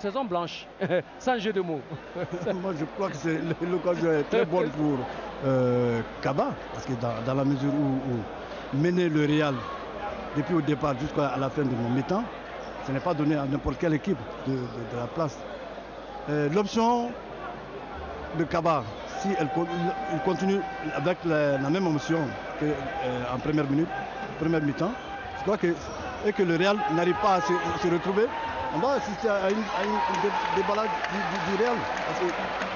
saison blanche, sans jeu de mots. Moi, je crois que l'occasion est très bonne pour Kaba, parce que dans la mesure où mener le Real depuis au départ jusqu'à la fin de mon mi-temps, ce n'est pas donné à n'importe quelle équipe de la place. L'option de Kaba, si il continue avec la même option qu'en première mi-temps, je crois que le Real n'arrive pas à se retrouver. On va assister à un déballage du Real.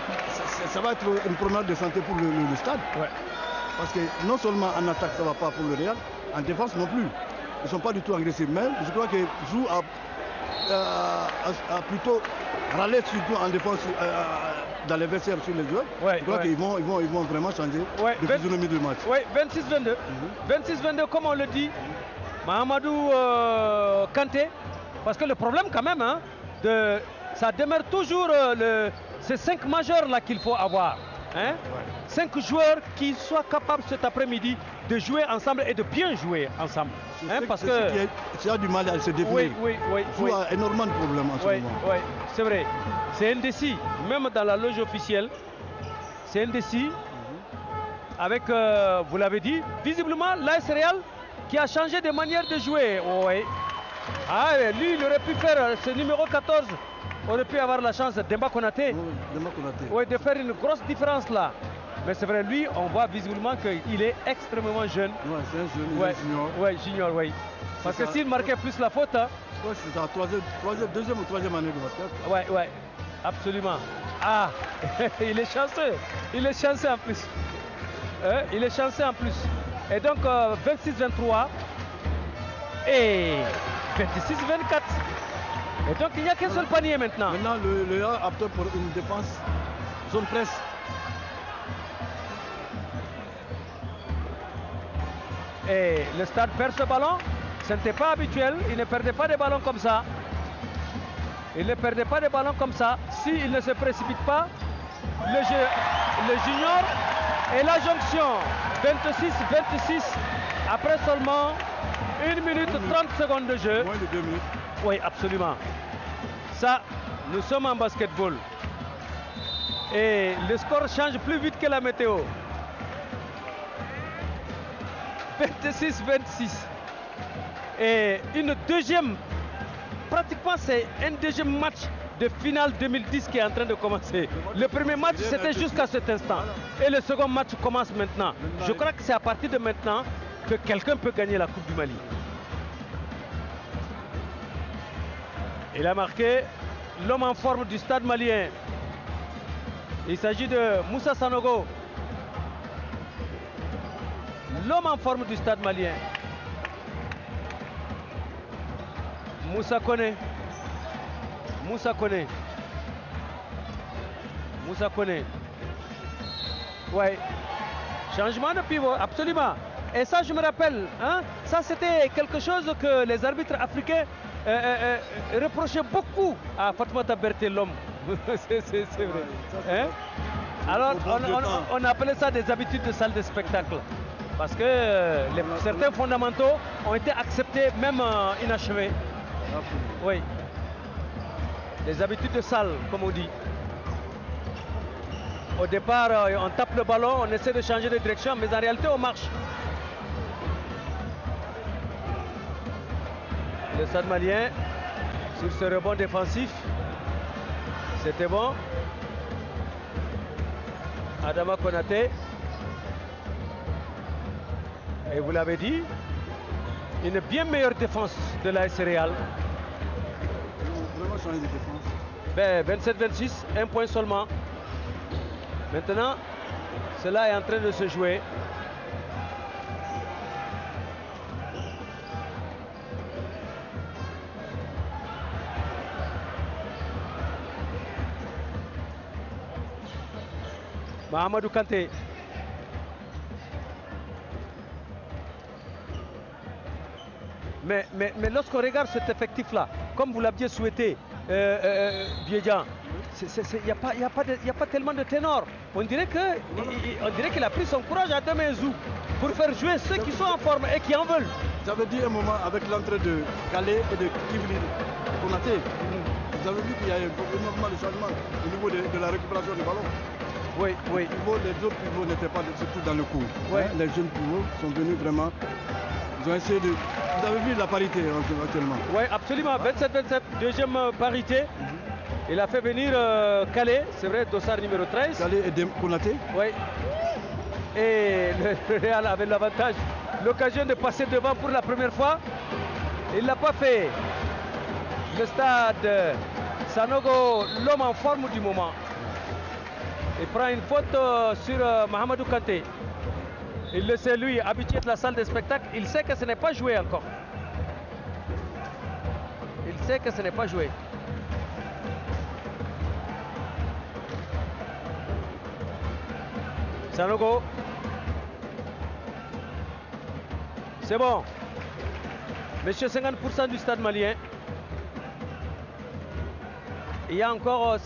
Parce que ça va être une promenade de santé pour le stade. Ouais. Parce que non seulement en attaque ça ne va pas pour le Real, en défense non plus. Ils ne sont pas du tout agressifs. Mais je crois qu'ils jouent à plutôt râler surtout en défense dans les vestiaires sur les joueurs. Ouais, je crois qu'ils vont vraiment changer de physionomie du match. Oui, 26-22. 26-22, comme on le dit, Mahamadou Kanté. Parce que le problème quand même, hein, ça demeure toujours ces 5 majeurs là qu'il faut avoir. Hein? 5 joueurs qui soient capables cet après-midi de jouer ensemble et de bien jouer ensemble. Hein, parce que tu as du mal à se définir. Oui. Tu as énormément de problèmes en ce moment. Oui, c'est vrai. C'est indécis. Même dans la loge officielle, c'est indécis. Avec, vous l'avez dit, visiblement l'AS Real qui a changé de manière de jouer. Oui. Ah, lui, il aurait pu faire ce numéro 14. Aurait pu avoir la chance Demba Konaté. Oui, de faire une grosse différence là. Mais c'est vrai, lui, on voit visiblement qu'il est extrêmement jeune. Oui, c'est un jeune, junior. Oui, junior, oui. Parce que s'il marquait plus la faute. Hein, c'est sa deuxième ou troisième année de basket. Oui, absolument. Ah, il est chanceux. Il est chanceux en plus. Il est chanceux en plus. Et donc, 26-23. Et 26-24. Et donc, il n'y a qu'un seul panier maintenant. Maintenant, le Real opte pour une défense zone presse. Et le stade perd ce ballon. Ce n'était pas habituel. Il ne perdait pas de ballons comme ça. Il ne perdait pas de ballons comme ça. S'il ne se précipite pas, le junior et la jonction 26-26 après seulement 1 minute 30 secondes de jeu. Moins de 2 minutes. Oui, absolument. Ça, nous sommes en basketball. Et le score change plus vite que la météo. 26-26. Et une deuxième, pratiquement c'est un deuxième match de finale 2010 qui est en train de commencer. Le premier match c'était jusqu'à cet instant. Et le second match commence maintenant. Je crois que c'est à partir de maintenant que quelqu'un peut gagner la Coupe du Mali. Il a marqué l'homme en forme du stade malien. Il s'agit de Moussa Sanogo. L'homme en forme du stade malien. Moussa Koné. Moussa Koné. Moussa Koné. Ouais. Changement de pivot, absolument. Et ça, je me rappelle, hein, ça c'était quelque chose que les arbitres africains reprochaient beaucoup à Fatoumata Berté, l'homme. C'est vrai. Hein? Alors, on appelait ça des habitudes de salle de spectacle. Parce que certains fondamentaux ont été acceptés, même inachevés. Oui. Les habitudes de salle, comme on dit. Au départ, on tape le ballon, on essaie de changer de direction, mais en réalité, on marche. Le stade malien, sur ce rebond défensif, c'était bon. Adama Konaté. Et vous l'avez dit, une bien meilleure défense de l'AS Real. Vraiment changer de défense. 27-26, un point seulement. Maintenant, cela est en train de se jouer. Mahamadou Kanté. Mais lorsqu'on regarde cet effectif-là, comme vous l'aviez souhaité, Biédian, il n'y a pas tellement de ténors. On dirait qu'il a pris son courage à deux mains pour faire jouer ceux qui sont en forme et qui en veulent. J'avais dit un moment avec l'entrée de Calais et de Kivli Konaté. Vous avez vu qu'il y a énormément de changements au niveau de la récupération du ballon. Oui, oui. Les autres pivots n'étaient pas surtout dans le coup. Oui. Hein, les jeunes pivots sont venus vraiment. Ils ont essayé de. Vous avez vu la parité actuellement. Oui, absolument. 27-27, deuxième parité. Il a fait venir Calais, c'est vrai, dossard numéro 13. Calais et Konaté. Oui. Et le Real avait l'avantage, l'occasion de passer devant pour la première fois. Il ne l'a pas fait. Le stade Sanogo, l'homme en forme du moment. Il prend une faute sur Mahamadou Kanté. Il le sait, lui, habitué de la salle de spectacle. Il sait que ce n'est pas joué encore. Il sait que ce n'est pas joué. Sanogo. C'est bon. Monsieur 50% du stade malien. Il y a encore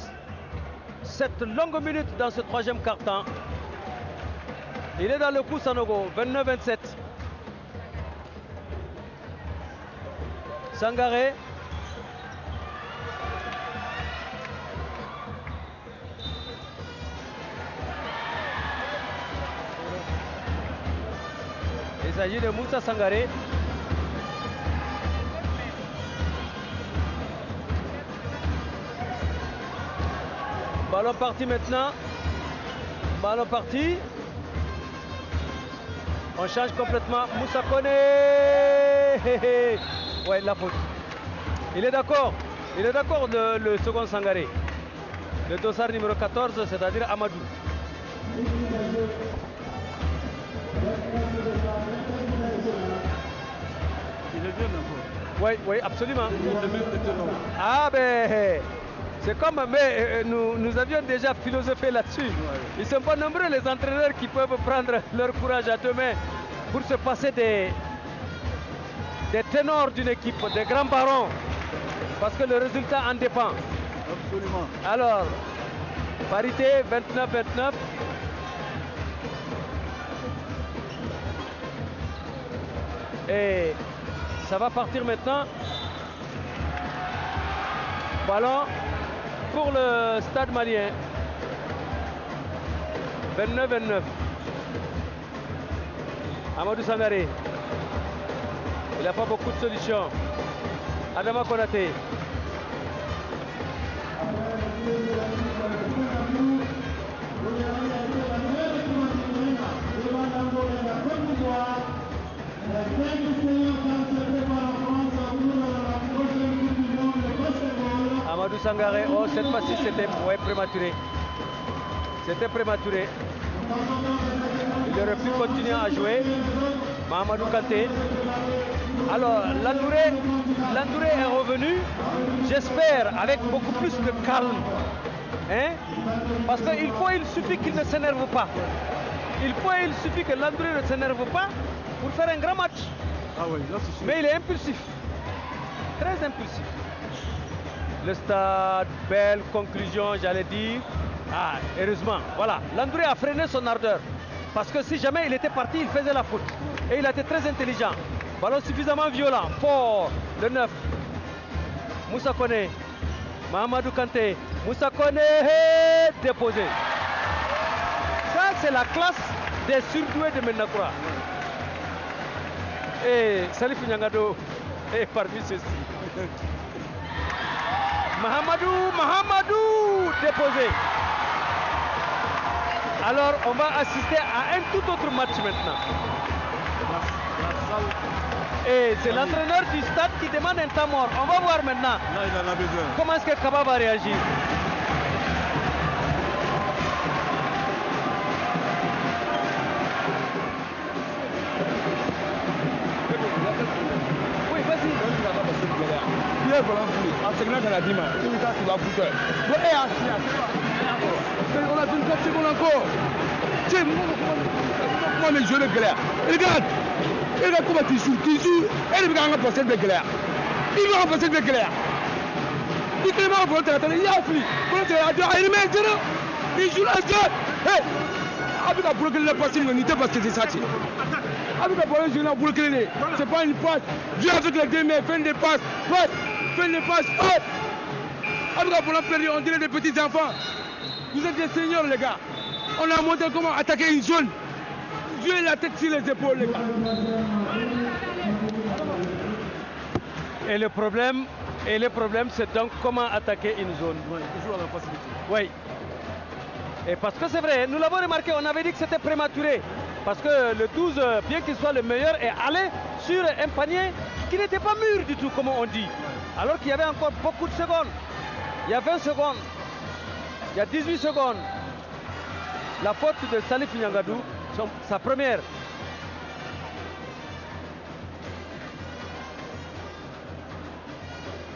7 longues minutes dans ce troisième quart-temps. Il est dans le coup, Sanogo. 29-27. Sangaré. Il s'agit de Moussa Sangaré. Ballon parti maintenant. Ballon parti. On change complètement. Moussa Koné. Ouais, la faute. Il est d'accord. Il est d'accord, le second Sangaré. Le dossard numéro 14, c'est-à-dire Amadou. Il est bien encore. Oui, oui, absolument. Ah ben, c'est comme, mais nous avions déjà philosophé là-dessus. Ils ne sont pas nombreux les entraîneurs qui peuvent prendre leur courage à deux mains pour se passer des ténors d'une équipe, des grands barons, parce que le résultat en dépend. Absolument. Alors, parité 29-29. Et ça va partir maintenant. Ballon pour le stade malien. 29-29. Amadou Sangaré. Il n'a pas beaucoup de solutions. Adama Konaté. Amadou Sangaré, oh cette fois-ci c'était prématuré. C'était prématuré. Il aurait pu continuer à jouer. Mahamadou Kanté. Alors Landouré est revenu, j'espère, avec beaucoup plus de calme. Hein? Parce qu'il suffit qu'il ne s'énerve pas. Il suffit que Landouré ne s'énerve pas pour faire un grand match. Ah oui, là c'est sûr. Mais il est impulsif. Très impulsif. Le stade, belle conclusion, j'allais dire. Ah, heureusement, voilà. Landouré a freiné son ardeur. Parce que si jamais il était parti, il faisait la faute. Et il a été très intelligent. Ballon suffisamment violent, fort, le 9. Moussa Koné, Mahamadou Kanté, Moussa Koné, déposé. Ça, c'est la classe des surdoués de Menakura. Et Salif Nyangado est parmi ceux-ci. Mahamadou, déposé. Alors, on va assister à un tout autre match maintenant. Et c'est l'entraîneur du stade qui demande un temps mort. On va voir maintenant. Là, il en a besoin. Comment est-ce que Kaba va réagir? Oui, vas-y. Pierre Blanc, enseignant de la Dima, tu vas foutre. On a 24 secondes encore. Tiens, moi, les jeux de galère. Regarde comment tu joues. Et il va remplacer le galère. Il va remplacer le galère. Il va remplacer le galère. Il a fini. Il joue la gueule. Avec la bloquer le passé, il n'était pas c'était ça. Avec la bloquer, il a bloqué. C'est pas une passe. Dieu avec les deux mains, fais des passes. Fais des passes. Après qu'on a perdu, on dirait des petits enfants. Vous êtes des seniors, les gars. On a montré comment attaquer une zone. Jouer la tête sur les épaules, les gars. Et le problème, c'est donc comment attaquer une zone. Ouais, toujours à la facilité. Oui. Et parce que c'est vrai, nous l'avons remarqué, on avait dit que c'était prématuré. Parce que le 12, bien qu'il soit le meilleur, est allé sur un panier qui n'était pas mûr du tout, comme on dit. Alors qu'il y avait encore beaucoup de secondes. Il y a 20 secondes. Il y a 18 secondes. La faute de Salif Niangadou, sa première.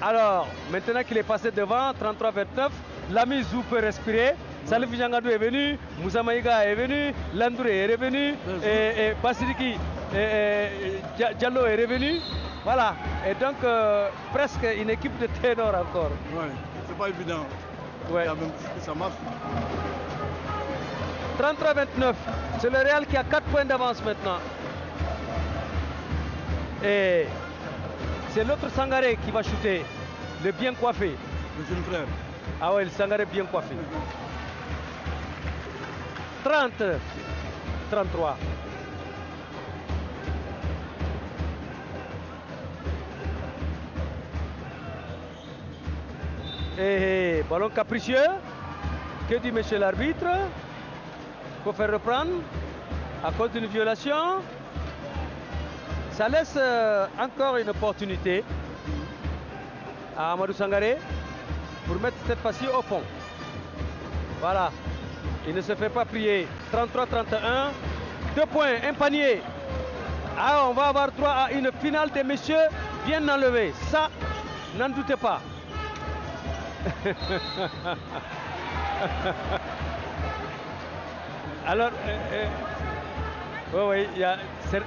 Alors, maintenant qu'il est passé devant, 33-29, l'ami Zou peut respirer. Salif Niangadou est venu, Moussa Maïga est venu, Landouré est revenu, et Basiriki Diallo est revenu. Voilà, et donc presque une équipe de ténors encore. Ouais, c'est pas évident. Ouais. Ça marche. 33-29, c'est le Real qui a 4 points d'avance maintenant. Et c'est l'autre Sangaré qui va shooter, le bien coiffé. Le jeune frère. Ah ouais, le Sangaré bien coiffé. 30, 33. Et ballon capricieux. Que dit monsieur l'arbitre? Il faut faire reprendre à cause d'une violation. Ça laisse encore une opportunité à Amadou Sangaré pour mettre cette fois-ci au fond. Voilà. Il ne se fait pas prier. 33-31. 2 points, un panier. Ah, on va avoir droit à une finale des messieurs bien enlevée. Ça, n'en doutez pas. Alors, oui, il y a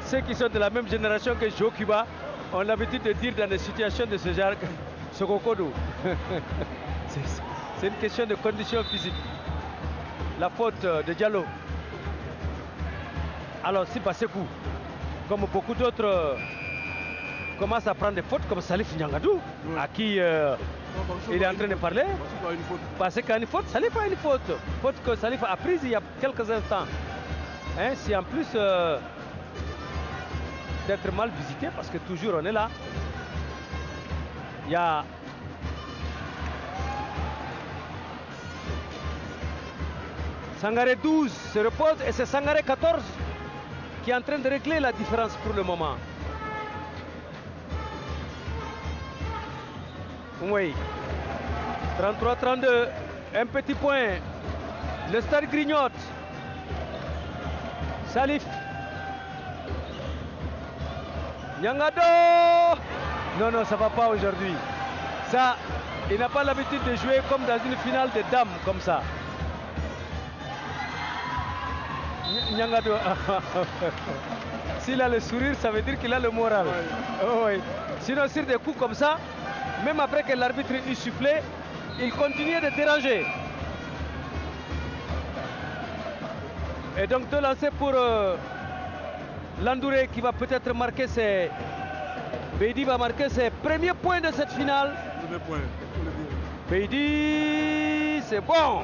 ceux qui sont de la même génération que Joe Cuba ont l'habitude de dire dans des situations de ce genre que Sokokodo. C'est une question de condition physique. La faute de Diallo. Alors, si Basekou, comme beaucoup d'autres, commence à prendre des fautes, comme Salif Niangadou, à qui il est en train de parler. Parce qu'il y a une faute, Salif a une faute. Faute que Salif a prise il y a quelques instants. Hein, si en plus d'être mal visité, parce que toujours on est là, il y a Sangaré 12 se repose et c'est Sangaré 14 qui est en train de régler la différence pour le moment. Oui. 33-32, un petit point. Le stade grignote. Salif. Niangado. Non, non, ça ne va pas aujourd'hui. Ça, il n'a pas l'habitude de jouer comme dans une finale de dames, comme ça. Niangado. S'il a le sourire, ça veut dire qu'il a le moral. Oh, oui. Sinon, sur des coups comme ça, même après que l'arbitre eut sifflé, il continuait de déranger. Et donc de lancer pour Landouré qui va peut-être marquer ses... Beidi va marquer ses premiers points de cette finale. Beidi, c'est bon.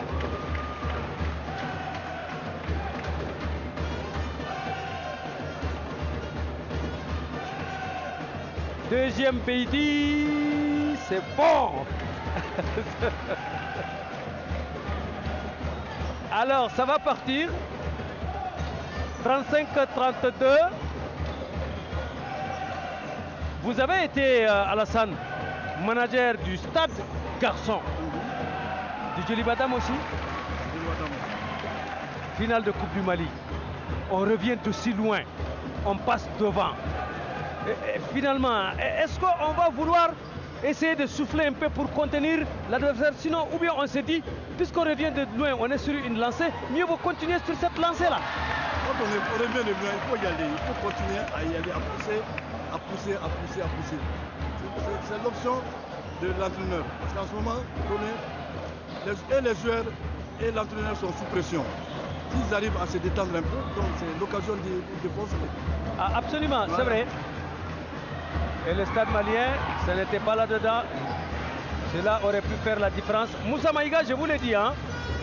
Deuxième Beidi, c'est bon. Alors, ça va partir. 35-32. Vous avez été, Alassane, manager du Stade Garçon. Du Djelibatam aussi. Finale de Coupe du Mali. On revient de si loin. On passe devant. Et finalement, est-ce qu'on va vouloir essayer de souffler un peu pour contenir l'adversaire? Sinon, ou bien on se dit, puisqu'on revient de loin, on est sur une lancée, mieux vaut continuer sur cette lancée-là. Quand on revient de loin, il faut y aller, il faut continuer à y aller, à pousser. C'est l'option de l'entraîneur. Parce qu'en ce moment, les joueurs et l'entraîneur sont sous pression. S'ils arrivent à se détendre un peu, donc c'est l'occasion de force. Ah, absolument, voilà. C'est vrai. Et le stade malien, ce n'était pas là-dedans. Cela aurait pu faire la différence. Moussa Maïga, je vous l'ai dit, hein,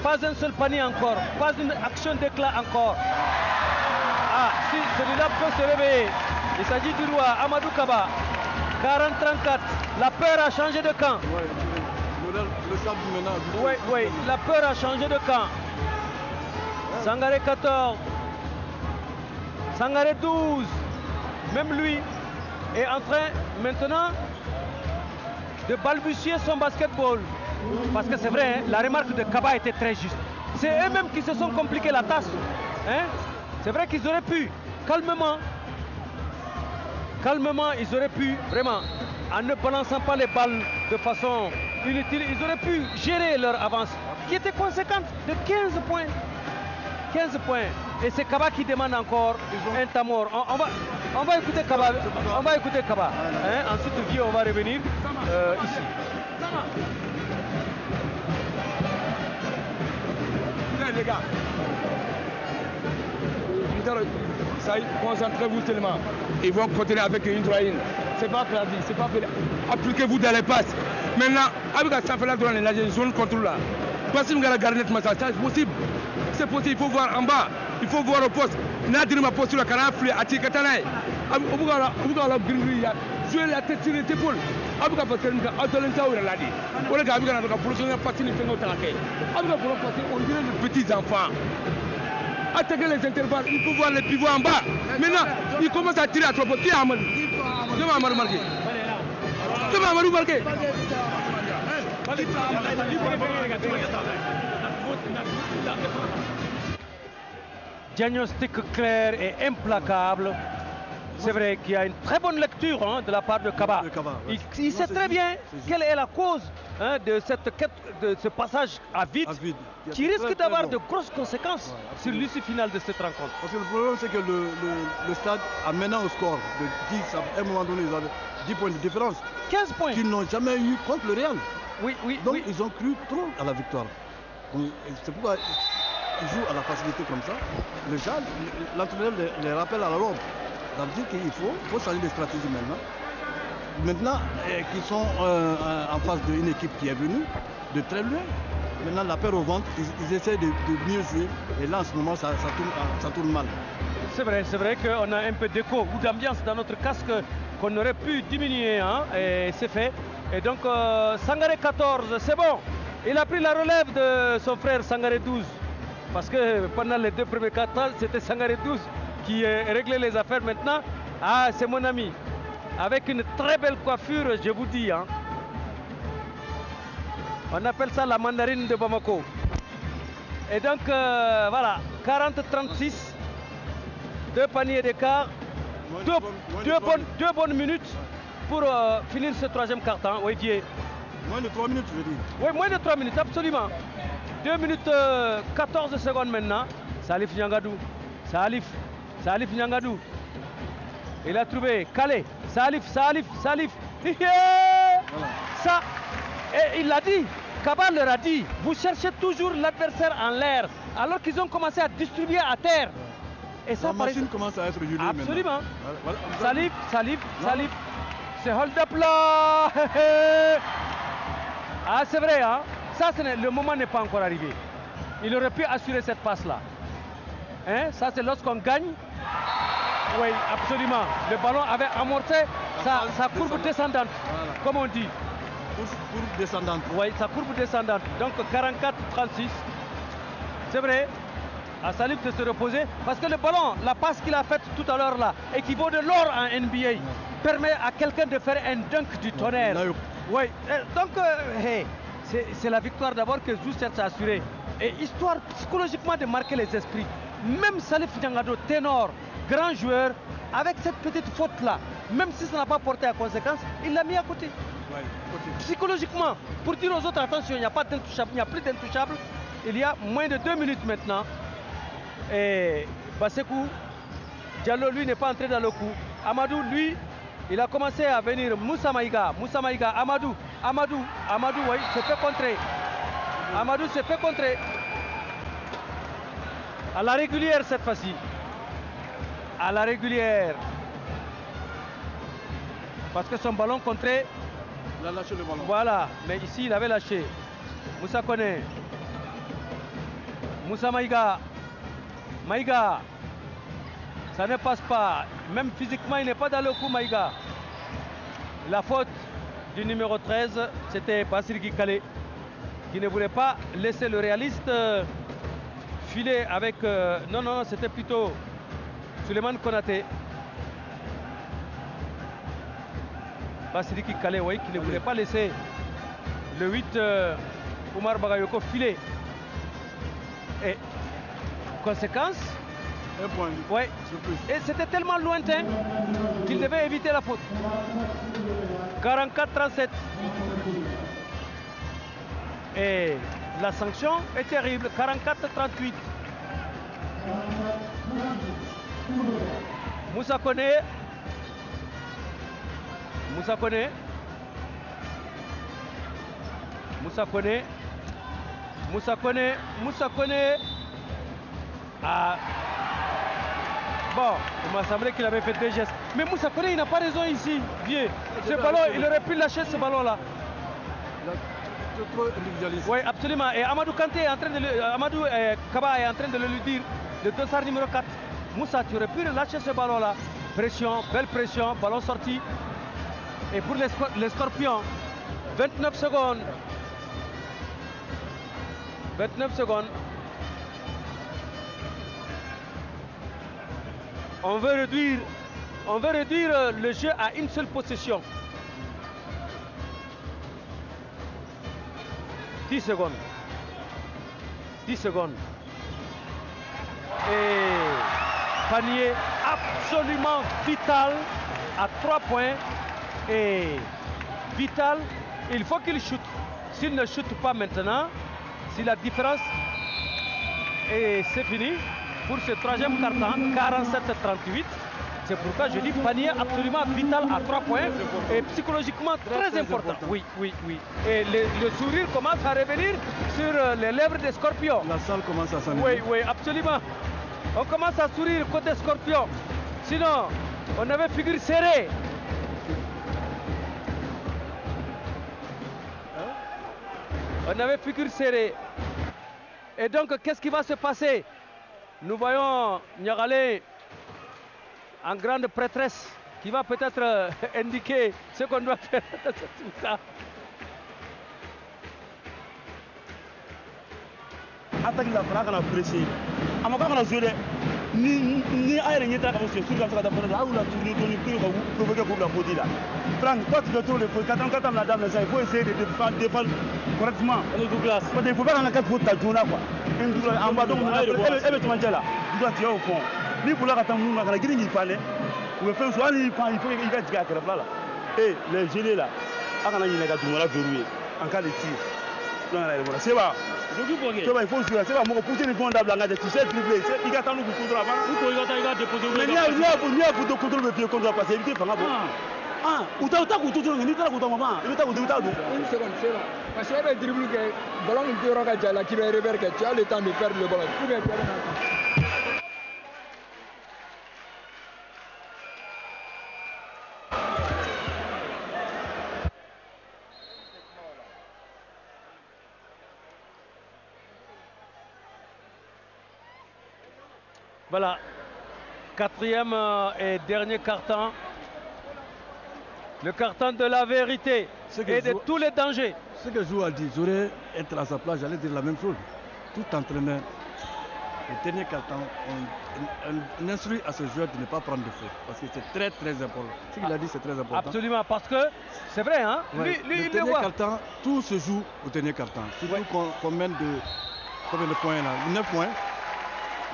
pas un seul panier encore, pas une action d'éclat encore. Ah, si celui-là peut se réveiller. Il s'agit du roi Amadou Kaba. 40-34. La peur a changé de camp. Oui, oui, la peur a changé de camp. Sangaré 14. Sangaré 12. Même lui est en train maintenant de balbutier son basketball. Parce que c'est vrai, hein, la remarque de Kaba était très juste. C'est eux-mêmes qui se sont compliqués la tâche. Hein? C'est vrai qu'ils auraient pu, calmement, ils auraient pu, vraiment, en ne balançant pas les balles de façon inutile, ils auraient pu gérer leur avance, qui était conséquente de 15 points. 15 points. Et c'est Kaba qui demande encore un tamor. On va écouter Kaba. On va écouter Kaba. Hein? Ensuite, Guy, on va revenir ici. Les gars, ça y est, concentrez-vous tellement. Ils vont continuer avec une droïne. C'est pas perdu, c'est pas perdu. Appliquez-vous dans les passes. Maintenant, avec la Sanfela droite, la zone contrôle là. Parce que nous avons la garnette, c'est possible. C'est possible, il faut voir en bas, il faut voir au poste. Nadir m'a posté la canafle à Tikatanaï. Oubouga Gringria, jouer la tête sur les épaules. Abuka Patenka, Atolenta ou la Ladi. On a gardé la production de patine et notre attaque. Abuka pour passer, on dirait les petits enfants. Attaquer les intervalles, il faut voir les pivots en bas. Maintenant, il commence à tirer à trop peu. Qui a Amadou? Demande Amadou marqué. Demande Amadou marqué. Diagnostic clair et implacable. C'est vrai qu'il y a une très bonne lecture hein, de la part de Kaba. Il sait très bien quelle est la cause hein, de ce passage à vide qui risque d'avoir de grosses conséquences sur l'issue finale de cette rencontre. Parce que le problème, c'est que le stade, en menant au score de 10, à un moment donné, ils avaient 10 points de différence. 15 points. Qu'ils n'ont jamais eu contre le Real. Oui, oui, donc oui. Ils ont cru trop à la victoire. C'est pourquoi ils jouent à la facilité comme ça. L'entraîneur les rappelle à la robe. Ça veut dire qu'il faut changer de stratégie maintenant. Maintenant qu'ils sont en face d'une équipe qui est venue de très loin. Maintenant la peur au ventre, ils essaient de mieux jouer. Et là en ce moment ça tourne mal. C'est vrai qu'on a un peu d'écho ou d'ambiance dans notre casque qu'on aurait pu diminuer. Hein, et c'est fait. Et donc Sangaré 14, c'est bon. Il a pris la relève de son frère Sangaré 12. Parce que pendant les 2 premiers 4 ans, c'était Sangaré 12 qui réglait les affaires. Maintenant, ah, c'est mon ami. Avec une très belle coiffure, je vous dis. Hein. On appelle ça la mandarine de Bamako. Et donc, voilà, 40-36. 2 paniers d'écart. 2 bonnes minutes pour finir ce 3e quart-temps. Oui, Dieu. Moins de 3 minutes, je veux dire. Oui, moins de 3 minutes, absolument. 2 minutes 14 secondes maintenant. Salif Nyangadou. Salif Nyangadou. Il a trouvé Calais. Salif. Yeah. Voilà. Ça, et il l'a dit. Kaba leur a dit, vous cherchez toujours l'adversaire en l'air, alors qu'ils ont commencé à distribuer à terre. Et ça, la machine commence à être juilée. Absolument. Voilà. Salif. C'est hold up là. Ah, c'est vrai, hein. Ça, le moment n'est pas encore arrivé. Il aurait pu assurer cette passe-là. Hein? Ça, c'est lorsqu'on gagne. Oui, absolument. Le ballon avait amorcé sa courbe descendante, voilà. Comme on dit. Courbe descendante. Oui, sa courbe descendante. Donc 44-36. C'est vrai. À Salif de se reposer. Parce que le ballon, la passe qu'il a faite tout à l'heure là, équivaut de l'or en NBA, permet à quelqu'un de faire un dunk du tonnerre. Oui. Donc, hey, c'est la victoire d'abord que Zou s'est assuré. Et histoire psychologiquement de marquer les esprits. Même Salif Nyangado, ténor, grand joueur, avec cette petite faute-là, même si ça n'a pas porté à conséquence, il l'a mis à côté. Ouais, psychologiquement, pour dire aux autres, attention, il n'y a pas d'intouchable, il n'y a plus d'intouchable. Il y a moins de 2 minutes maintenant. Et Basekou, Diallo, lui, n'est pas entré dans le coup. Amadou, lui, il a commencé à venir. Moussa Maïga, Amadou, oui, se fait contrer. Amadou se fait contrer. À la régulière cette fois-ci. À la régulière. Parce que son ballon contré Il a lâché le ballon. Voilà, mais ici il avait lâché. Moussa Koné. Moussa Maïga. Maïga. Ça ne passe pas. Même physiquement, il n'est pas dans le coup, Maïga. La faute du numéro 13, c'était Bassir Gikale, qui ne voulait pas laisser le réaliste filer avec... non, c'était plutôt Suleiman Konaté. Bassir Gikale, oui, qui ne voulait pas laisser le 8 Oumar Bagayoko filer. Et conséquence... Un point. Oui. Et c'était tellement lointain qu'il devait éviter la faute. 44-37. Et la sanction est terrible. 44-38. Moussa Koné. Moussa Koné. Moussa Koné. Moussa Koné. Moussa Koné. Ah. Bon, il m'a semblé qu'il avait fait deux gestes. Mais Moussa Koné, il n'a pas raison ici, vieux. Ce ballon, il aurait pu lâcher ce ballon-là. C'est trop individualiste. Oui, absolument. Et Amadou Kanté est en train de Amadou Kaba est en train de le lui dire, le dossard numéro 4. Moussa, tu aurais pu lâcher ce ballon-là. Pression, belle pression, ballon sorti. Et pour les Scorpions, 29 secondes. 29 secondes. On veut réduire le jeu à une seule possession. 10 secondes. 10 secondes. Et panier absolument vital à 3 points. Et vital, il faut qu'il chute. S'il ne chute pas maintenant, si la différence est c'est fini. Pour ce troisième quart-temps, 47-38. C'est pourquoi je dis panier absolument vital à 3 points et psychologiquement très important. Oui. Et le sourire commence à revenir sur les lèvres des Scorpions. La salle commence à s'animer. Oui, absolument. On commence à sourire côté Scorpion. Sinon, on avait figure serrée. On avait figure serrée. Et donc, qu'est-ce qui va se passer? Nous voyons Niagalé en grande prêtresse qui va peut-être indiquer ce qu'on doit faire. Attaque la frappe, on a pressé. À mon cas, on a joué. Ni aérien n'était pas sur la frappe. Là où la tournée de provoquer pour la faute là. Franck, toi tu dois trouver le 4 la dame, il faut essayer de défendre correctement. Parce qu'il ne faut pas dans la 4 fautes à Jona quoi. En bas donc, elle est tombée là. Tu dois tirer au fond. Ni pour la attendre, on a gagné il fallait. Ou faire soit il faut il va tirer à la là. Et les gelés là, on a gagné la Jona verrouillé en cas de tir. C'est pas. Il faut jouer, c'est pas moi pousser les fonds d'abord tu sais dribbler, il va attendre pour contrôler avant. Mais il y a pour contrôler le pied contre passer éviter pendant bon. Ah, ou t'as contrôler ni t'as contrôler maman, il t'a contrôler une seconde, c'est bon. Parce que le dribble que ballon il peut regarder là qui va reverser, tu as le temps de perdre le ballon. Tu vas perdre un temps. Voilà, quatrième et dernier carton. Le carton de la vérité et de tous les dangers. Ce que Zou a dit, j'aurais été à sa place, j'allais dire la même chose. Tout entraîneur, le dernier carton, on instruit à ce joueur de ne pas prendre de faute. Parce que c'est très très important. Ce qu'il a dit, c'est très important. Absolument, parce que c'est vrai, hein. Ouais, lui il le voit. Carton, tout se joue au dernier carton. Surtout qu'on mène de combien de points là? 9 points.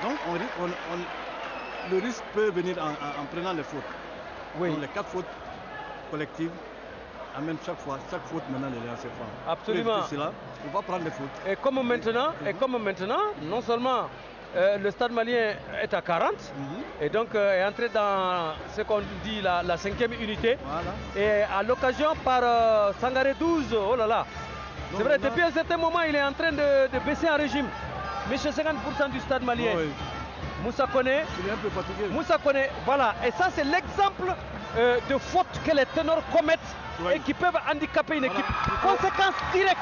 Donc le risque peut venir en prenant les fautes. Oui. Donc les 4 fautes collectives amènent chaque faute maintenant les lancers francs. Absolument. C'est là, il faut pas prendre les fautes. Et comme maintenant, non seulement le stade malien est à 40 et donc est entré dans ce qu'on dit la 5e unité. Voilà. Et à l'occasion par Sangaré 12, oh là là. C'est vrai, depuis un certain moment, il est en train de baisser en régime. Mais c'est 50% du stade malien. Oui. Moussa Koné. Il est un peu fatigué. Moussa Koné, voilà. Et ça, c'est l'exemple de faute que les ténors commettent et qui peuvent handicaper une équipe. Conséquence directe.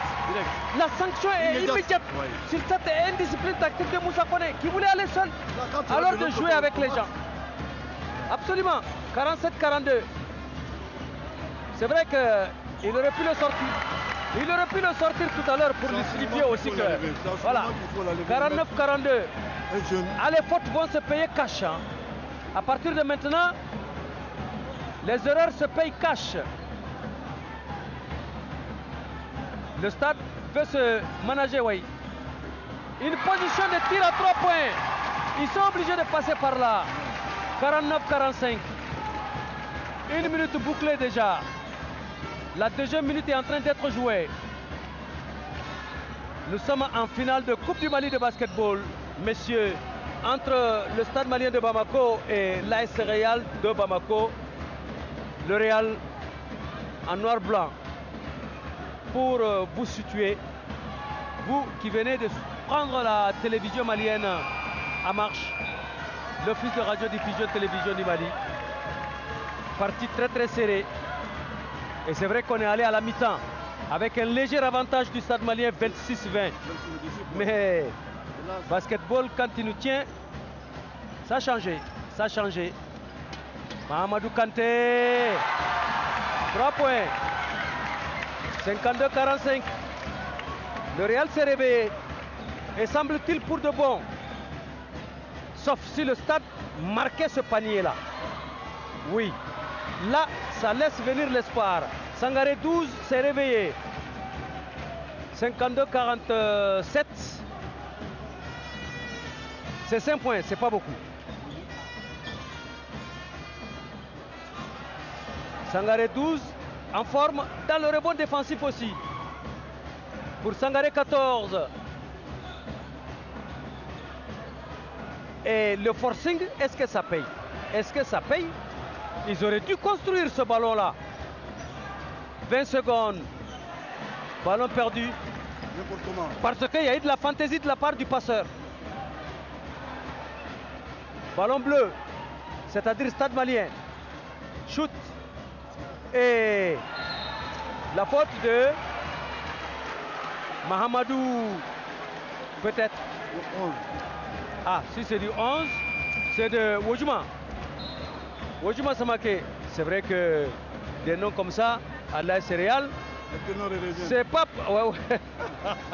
La sanction est immédiate sur cette indiscipline tactique de Moussa Koné qui voulait aller seul alors de jouer avec les gens. Absolument. 47-42. C'est vrai qu'il aurait pu le sortir. Il aurait pu le sortir tout à l'heure pour lui signifier aussi que... Voilà. 49-42. Les fautes vont se payer cash. Hein. À partir de maintenant, les erreurs se payent cash. Le stade veut se manager, oui. Une position de tir à 3 points. Ils sont obligés de passer par là. 49-45. 1 minute bouclée déjà. La deuxième minute est en train d'être jouée. Nous sommes en finale de Coupe du Mali de basketball, messieurs, entre le Stade malien de Bamako et l'AS Real de Bamako. Le Real en noir-blanc. Pour vous situer, vous qui venez de prendre la télévision malienne en marche, l'office de radiodiffusion télévision du Mali, partie très très serrée. Et c'est vrai qu'on est allé à la mi-temps avec un léger avantage du Stade malien 26-20. Mais basketball, quand il nous tient, ça a changé. Ça a changé. Mahamadou Kanté. 3 points. 52-45. Le Real s'est réveillé. Et semble-t-il pour de bon. Sauf si le Stade marquait ce panier-là. Oui. Là, ça laisse venir l'espoir. Sangaré 12 s'est réveillé. 52-47. C'est 5 points, c'est pas beaucoup. Sangaré 12 en forme dans le rebond défensif aussi. Pour Sangaré 14. Et le forcing, est-ce que ça paye? Est-ce que ça paye? Ils auraient dû construire ce ballon-là. 20 secondes. Ballon perdu. Parce qu'il y a eu de la fantaisie de la part du passeur. Ballon bleu. C'est-à-dire Stade malien. Shoot. Et la faute de Mahamadou. Peut-être. Ah, si c'est du 11, c'est de Wojuma. Wojuma Samake. C'est vrai que des noms comme ça, à l'AS Real, c'est pas... Ouais, ouais.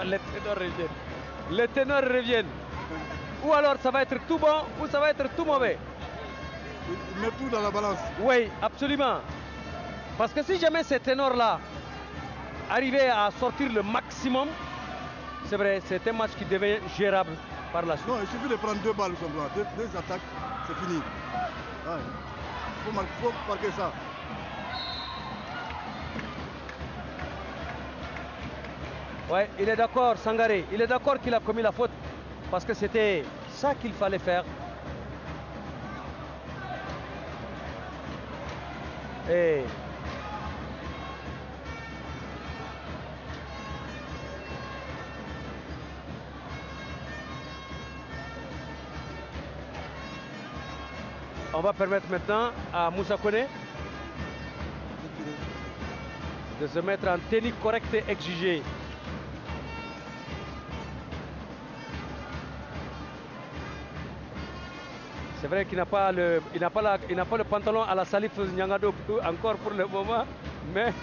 Les ténors reviennent. Les ténors reviennent. Ou alors ça va être tout bon, ou ça va être tout mauvais. Il met tout dans la balance. Oui, absolument. Parce que si jamais ces ténors-là arrivaient à sortir le maximum, c'est vrai, c'est un match qui devient gérable par la suite. Non, il suffit de prendre 2 balles, deux attaques, c'est fini. Ouais. Il faut marquer ça. Ouais, il est d'accord, Sangaré. Il est d'accord qu'il a commis la faute. Parce que c'était ça qu'il fallait faire. Et on va permettre maintenant à Moussa Koné de se mettre en tenue correcte et exigée. C'est vrai qu'il n'a pas le pantalon à la Salif Nyangado encore pour le moment, mais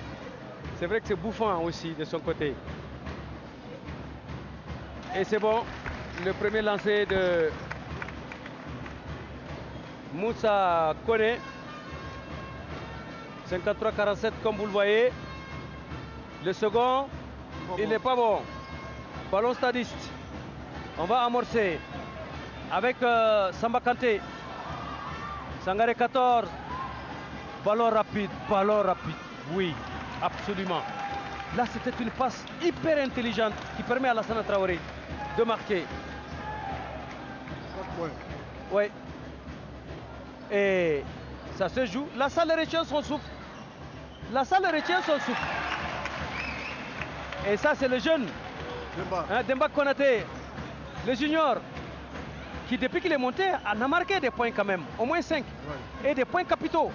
c'est vrai que c'est bouffant aussi de son côté. Et c'est bon, le premier lancé de Moussa Koné. 53-47 comme vous le voyez. Le second, il n'est pas bon. Ballon stadiste. On va amorcer avec Samba Kanté. Sangaré 14. Ballon rapide, oui, absolument. Là, c'était une passe hyper intelligente qui permet à Lassana Traoré de marquer. Oui. Et ça se joue. La salle retient son souffle. La salle retient son souffle. Et ça, c'est le jeune. Demba Konaté, le junior. qui depuis qu'il est monté, en a marqué des points quand même, au moins 5. Et des points capitaux.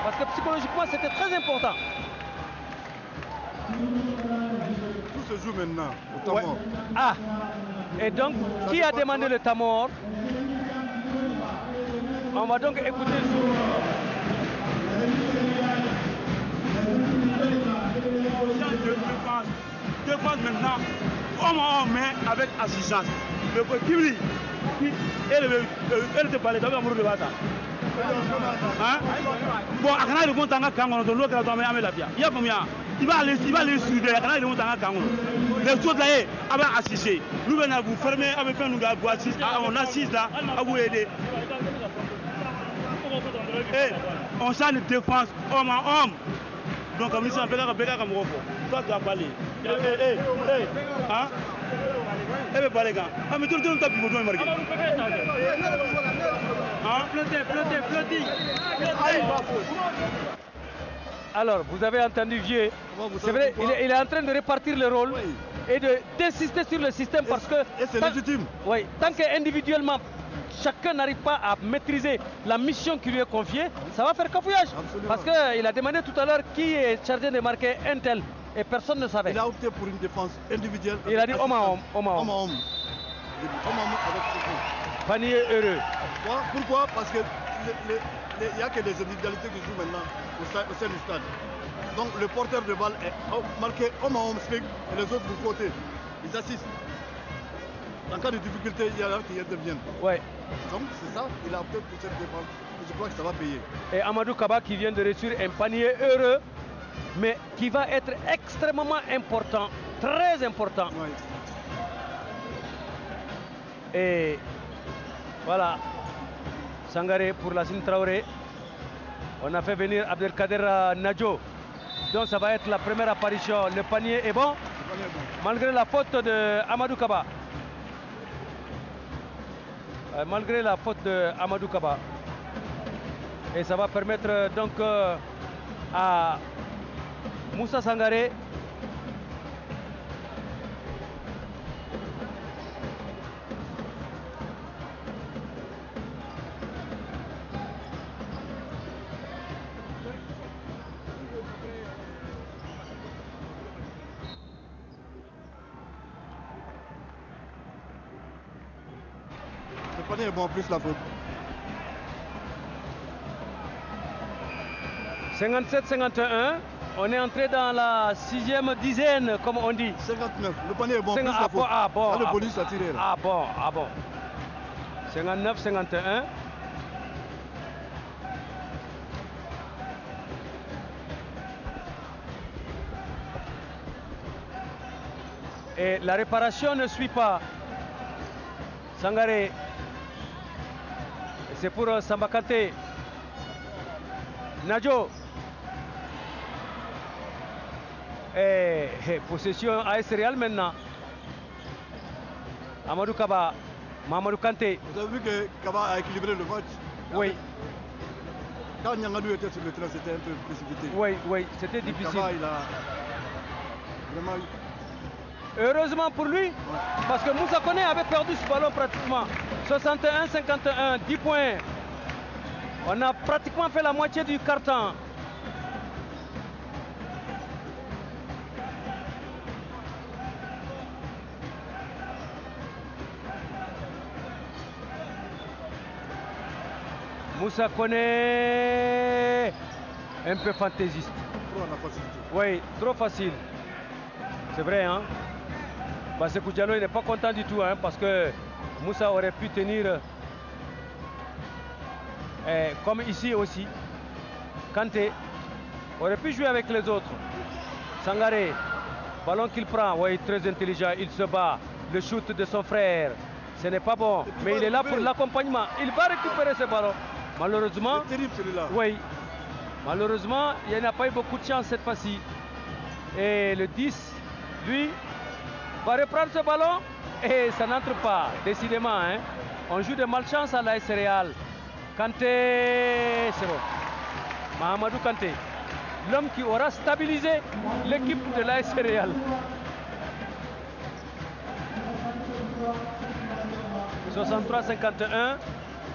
Parce que psychologiquement, c'était très important. Tout se joue maintenant au temps mort. Ah, et donc, qui a demandé le temps mort? On va donc écouter défense maintenant, mais avec assistance. Le Kibli, elle te parlait d'abord amoureux de Bata. Bon, à Kana, il monte en Kangon, de l'autre, il la bien. Il y a combien? Il va aller sur des Kana, il monte en Kangon. Les autres là, avec assisté. Nous venons vous fermer avec un gars, on assiste là, à vous aider. On sent une défense homme à homme. Donc, comme ça, on peut faire comme Roko. Toi, tu vas parler. Hein? Eh bien, les gars. Ah, mais tout le temps, tu vas marquer. Alors, vous avez entendu Vieux. C'est vrai, il est en train de répartir le rôle et d'insister sur le système parce que... Et c'est légitime. Oui, tant qu'individuellement, chacun n'arrive pas à maîtriser la mission qui lui est confiée, ça va faire cafouillage. Parce qu'il a demandé tout à l'heure qui est chargé de marquer un tel et personne ne savait. Il a opté pour une défense individuelle. Il a dit homme à homme. Homme à homme. Avec ce panier heureux. Pourquoi? Parce que il n'y a que des individualités qui jouent maintenant au sein du stade. Donc le porteur de balle est marqué homme à homme et les autres du côté. Ils assistent. En cas de difficulté, il y en a qui interviennent. Ouais. Donc c'est ça, il a opté pour cette défense. Je crois que ça va payer. Et Amadou Kaba qui vient de réussir un panier heureux, mais qui va être extrêmement important, très important. Ouais. Et voilà, Sangaré pour la Sine Traoré. On a fait venir Abdelkader Nadjo. Donc ça va être la première apparition. Le panier est bon, malgré la faute de Amadou Kaba. Malgré la faute de Amadou Kaba. Et ça va permettre donc à Moussa Sangaré Le panier est bon, plus la faute. 57-51, on est entré dans la 6e dizaine, comme on dit. 59, le panier est bon, plus la faute. Bon, le bonus à tirer. Ah bon. 59-51. Et la réparation ne suit pas. Sangaré. C'est pour Sambakante. Nadjo. Et possession AS Real maintenant. Amadou Kaba. Mamadou Kanté. Vous avez vu que Kaba a équilibré le match? Oui. Quand Nyangadou était sur le terrain, c'était un peu précipité. Oui, c'était difficile. Kaba, il a vraiment... Heureusement pour lui, parce que Moussa Koné avait perdu ce ballon pratiquement. 61-51, 10 points. On a pratiquement fait la moitié du carton. Moussa Koné, un peu fantaisiste. Trop en facilité. Oui, trop facile. C'est vrai, hein? Basekou Diallo n'est pas content du tout, hein, parce que Moussa aurait pu tenir comme ici aussi. Kanté aurait pu jouer avec les autres. Sangaré, ballon qu'il prend, oui, très intelligent, il se bat. Le shoot de son frère, ce n'est pas bon, mais il est là pour l'accompagnement. Il va récupérer ce ballon. Malheureusement, c'est terrible celui-là. Oui, malheureusement, il n'a pas eu beaucoup de chance cette fois-ci. Et le 10, lui, va reprendre ce ballon et ça n'entre pas, décidément. Hein. On joue de malchance à l'AS Real. Kanté, c'est bon. Mahamadou Kanté, l'homme qui aura stabilisé l'équipe de l'AS Real. 63-51.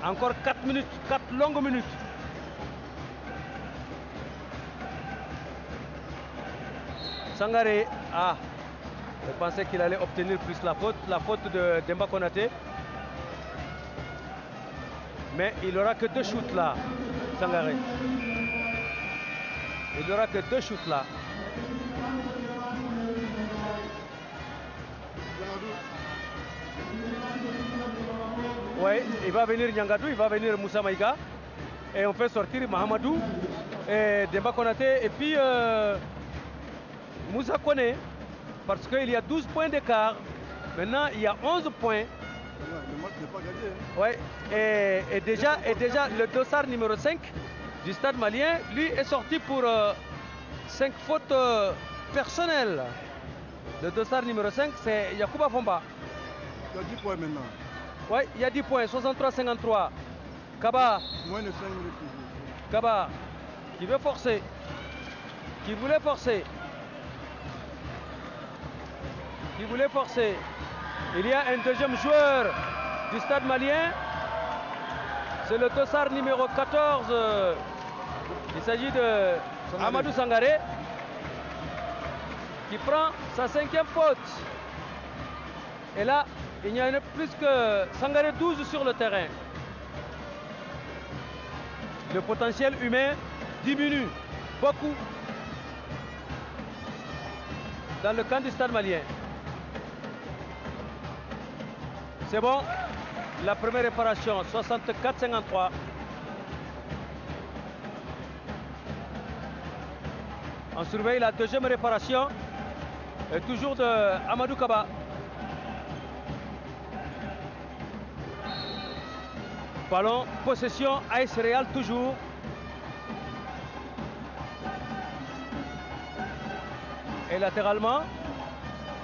Encore 4 minutes, 4 longues minutes. Sangaré, je pensais qu'il allait obtenir plus la faute de Demba Konaté. Mais il n'aura que 2 shoots là, Sangaré. Il n'aura que 2 shoots là. Oui, il va venir Nyangadou, il va venir Moussa Maïga. Et on fait sortir Mahamadou et Demba Konaté. Et puis Moussa Koné, parce qu'il y a 12 points d'écart. Maintenant, il y a 11 points. Le match n'est pas gagné. Oui, et déjà le dossard numéro 5 du Stade malien, lui est sorti pour 5 fautes personnelles. Le dossard numéro 5, c'est Yacouba Fomba. Il y a 10 points maintenant. Oui, il y a 10 points, 63-53. Kaba. Moins de 5 minutes. Kaba, qui veut forcer. Qui voulait forcer. Qui voulait forcer. Il y a un deuxième joueur du Stade malien. C'est le dossard numéro 14. Il s'agit de Amadou Sangaré, qui prend sa 5e faute. Et là, il n'y en a plus que Sangaré 12 sur le terrain. Le potentiel humain diminue beaucoup dans le camp du Stade malien. C'est bon. La première réparation, 64-53. On surveille la deuxième réparation. Et toujours de Amadou Kaba. Ballon, possession, AS Real toujours. Et latéralement,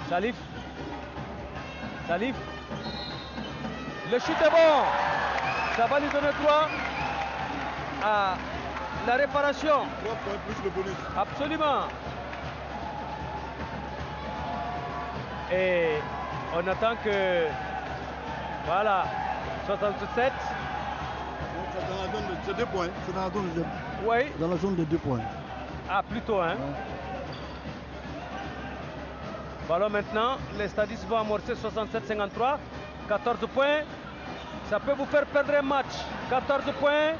Salif. Salif. Le chute est bon. Ça va lui donner droit à la réparation. 3 points plus le bonus. Absolument. Et on attend que... Voilà. 67. C'est dans la zone de 2 points. C'est dans la zone de... Oui. Dans la zone de 2 points. Ah, plutôt, hein. Ouais. Ballon maintenant. Les stadistes vont amorcer 67-53. 14 points. Ça peut vous faire perdre un match. 14 points.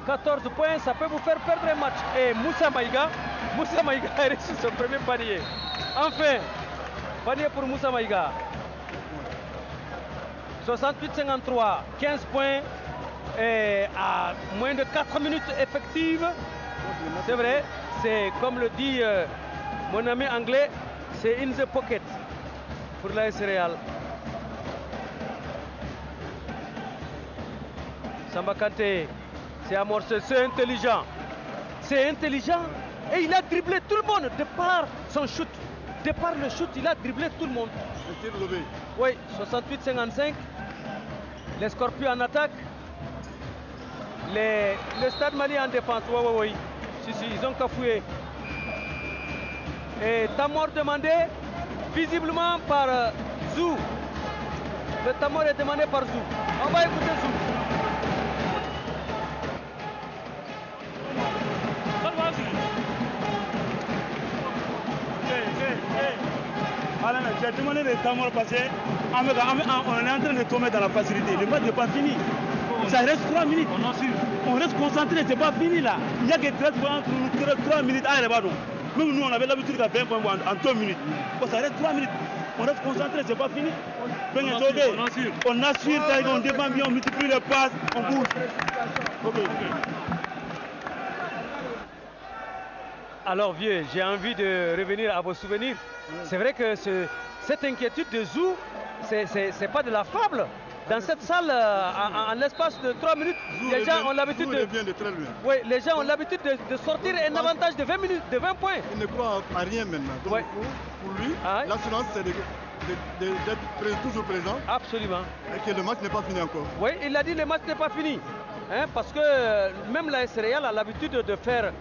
14 points, ça peut vous faire perdre un match. Et Moussa Maïga a reçu son premier panier. Enfin, panier pour Moussa Maïga. 68-53, 15 points et à moins de 4 minutes effectives. C'est vrai, c'est comme le dit mon ami anglais, c'est in the pocket pour l'AS Real. Samba Kanté, c'est amorcé, c'est intelligent. C'est intelligent. Et il a dribblé tout le monde de par son shoot. De par le shoot, il a dribblé tout le monde. Oui, 68-55. Les Scorpions en attaque. Le Stade malien en défense. Oui. Si, ils ont cafoué. Et Tamor demandé, visiblement par Zou. Le Tamor est demandé par Zou. On va écouter Zou. J'ai demandé le Tamor parce qu'on est en train de tomber dans la facilité. Le match n'est pas fini. Ça reste 3 minutes. On reste concentré, c'est pas fini là. Il n'y a que 3 minutes à Erebadon. Même nous, on avait l'habitude de faire un point en 2 minutes. Bon, ça reste 3 minutes. On reste concentré, c'est pas fini. On assure, on défend bien, on multiplie les passes, on bouge. Okay. Alors vieux, j'ai envie de revenir à vos souvenirs. C'est vrai que cette inquiétude de Zou, c'est pas de la fable. Dans cette salle, en l'espace de 3 minutes, les gens ont l'habitude de... Oui, les gens ont l'habitude de sortir un avantage de 20 minutes, de 20 points. Il ne croit à rien maintenant. Donc pour lui, l'assurance c'est d'être toujours présent. Absolument. Et que le match n'est pas fini encore. Oui, il a dit que le match n'est pas fini. Parce que même la AS Real a l'habitude de faire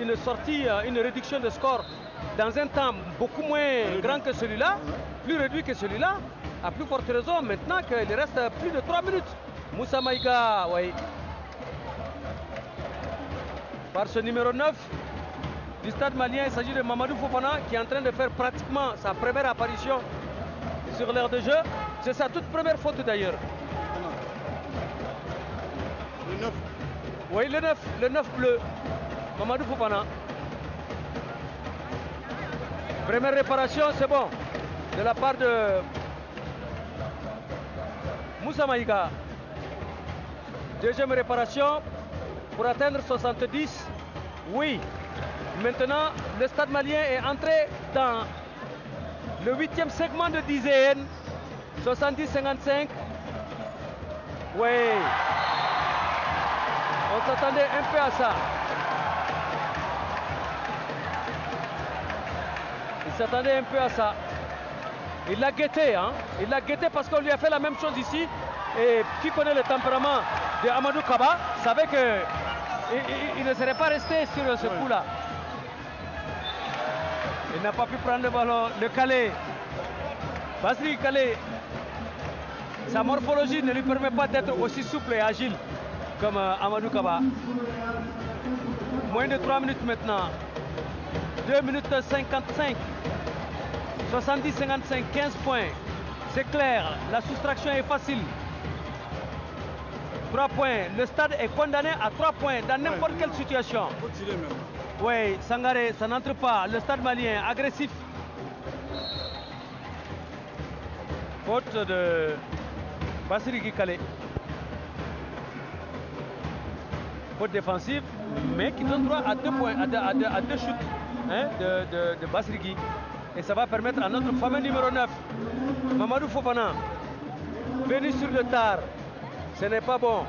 une sortie, une réduction de score dans un temps beaucoup moins grand que celui-là, plus réduit que celui-là. À plus forte raison, maintenant qu'il reste plus de 3 minutes. Moussa Maïga, oui. Par ce numéro 9 du stade malien, il s'agit de Mamadou Fofana qui est en train de faire pratiquement sa première apparition sur l'aire de jeu. C'est sa toute première faute d'ailleurs. Le 9. Oui, le 9 bleu. Mamadou Fofana. Première réparation, c'est bon. De la part de Moussa Maïga. Deuxième réparation pour atteindre 70. Oui. Maintenant, le stade malien est entré dans le 8e segment de dizaine. 70-55. Oui. On s'attendait un peu à ça. Il s'attendait un peu à ça. Il l'a guetté, hein. Il l'a guetté parce qu'on lui a fait la même chose ici. Et qui connaît le tempérament de Amadou Kaba savait qu'il ne serait pas resté sur ce coup-là. Il n'a pas pu prendre le ballon. Le Calais. Basri Calais. Sa morphologie ne lui permet pas d'être aussi souple et agile comme Amadou Kaba. Moins de 3 minutes maintenant. 2 minutes 55. 70-55, 15 points. C'est clair, la soustraction est facile. 3 points. Le stade est condamné à 3 points dans n'importe quelle situation. Il faut tirer même. Oui, Sangaré, ça n'entre pas. Le stade malien, agressif. Faute de Bassiri Gikale. Faute défensive, mais qui donne droit à 2 points, à deux shoots, hein, de Bassiri Gui. Et ça va permettre à notre fameux numéro 9, Mamadou Fofana, venu sur le tard. Ce n'est pas bon.